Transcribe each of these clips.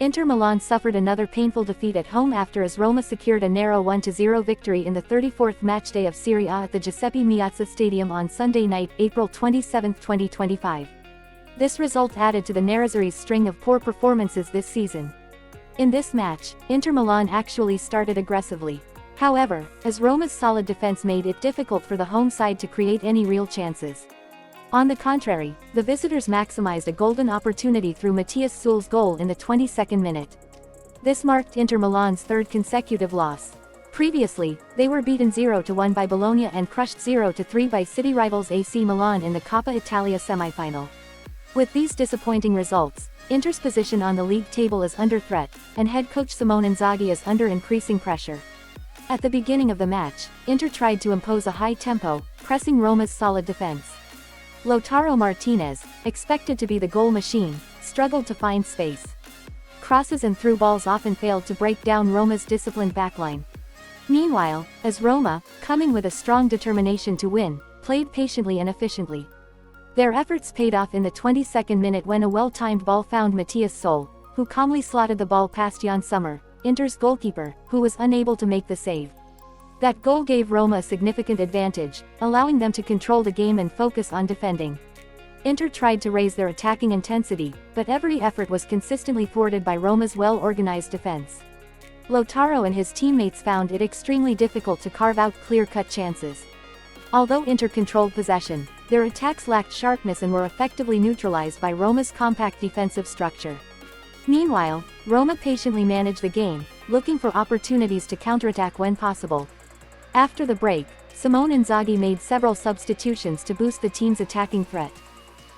Inter Milan suffered another painful defeat at home after AS Roma secured a narrow 1-0 victory in the 34th matchday of Serie A at the Giuseppe Meazza Stadium on Sunday night, April 27, 2025. This result added to the Nerazzurri's string of poor performances this season. In this match, Inter Milan actually started aggressively. However, AS Roma's solid defense made it difficult for the home side to create any real chances. On the contrary, the visitors maximized a golden opportunity through Matthias Sul's goal in the 22nd minute. This marked Inter Milan's third consecutive loss. Previously, they were beaten 0-1 by Bologna and crushed 0-3 by city rivals AC Milan in the Coppa Italia semi-final. With these disappointing results, Inter's position on the league table is under threat, and head coach Simone Inzaghi is under increasing pressure. At the beginning of the match, Inter tried to impose a high tempo, pressing Roma's solid defense. Lautaro Martinez, expected to be the goal machine, struggled to find space. Crosses and through balls often failed to break down Roma's disciplined backline. Meanwhile, AS Roma, coming with a strong determination to win, played patiently and efficiently. Their efforts paid off in the 22nd minute when a well-timed ball found Matthias Sul, who calmly slotted the ball past Jan Sommer, Inter's goalkeeper, who was unable to make the save. That goal gave Roma a significant advantage, allowing them to control the game and focus on defending. Inter tried to raise their attacking intensity, but every effort was consistently thwarted by Roma's well-organized defense. Lautaro and his teammates found it extremely difficult to carve out clear-cut chances. Although Inter controlled possession, their attacks lacked sharpness and were effectively neutralized by Roma's compact defensive structure. Meanwhile, Roma patiently managed the game, looking for opportunities to counterattack when possible. After the break, Simone Inzaghi made several substitutions to boost the team's attacking threat.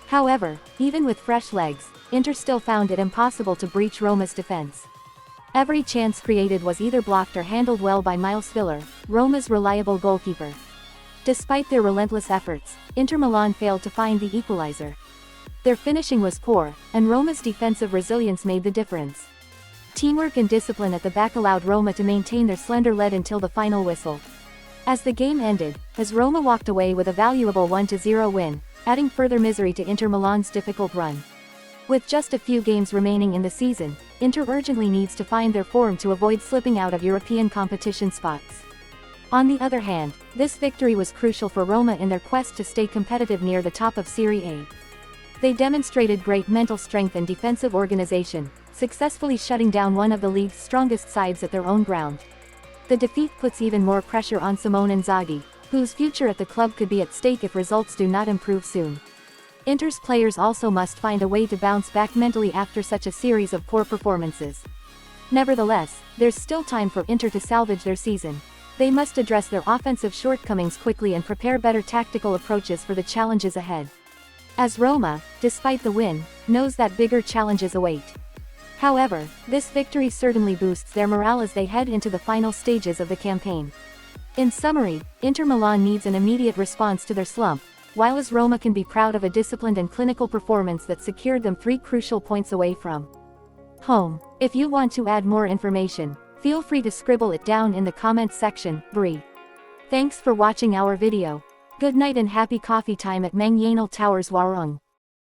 However, even with fresh legs, Inter still found it impossible to breach Roma's defense. Every chance created was either blocked or handled well by Miles Filler, Roma's reliable goalkeeper. Despite their relentless efforts, Inter Milan failed to find the equalizer. Their finishing was poor, and Roma's defensive resilience made the difference. Teamwork and discipline at the back allowed Roma to maintain their slender lead until the final whistle. As the game ended, AS Roma walked away with a valuable 1-0 win, adding further misery to Inter Milan's difficult run. With just a few games remaining in the season, Inter urgently needs to find their form to avoid slipping out of European competition spots. On the other hand, this victory was crucial for Roma in their quest to stay competitive near the top of Serie A. They demonstrated great mental strength and defensive organization, successfully shutting down one of the league's strongest sides at their own ground. The defeat puts even more pressure on Simone Inzaghi, whose future at the club could be at stake if results do not improve soon. Inter's players also must find a way to bounce back mentally after such a series of poor performances. Nevertheless, there's still time for Inter to salvage their season. They must address their offensive shortcomings quickly and prepare better tactical approaches for the challenges ahead. AS Roma, despite the win, knows that bigger challenges await. However, this victory certainly boosts their morale as they head into the final stages of the campaign. In summary, Inter Milan needs an immediate response to their slump, while AS Roma can be proud of a disciplined and clinical performance that secured them 3 crucial points away from home. If you want to add more information, feel free to scribble it down in the comments section. Bree. Thanks for watching our video. Good night and happy coffee time at Meazza Towers Warung.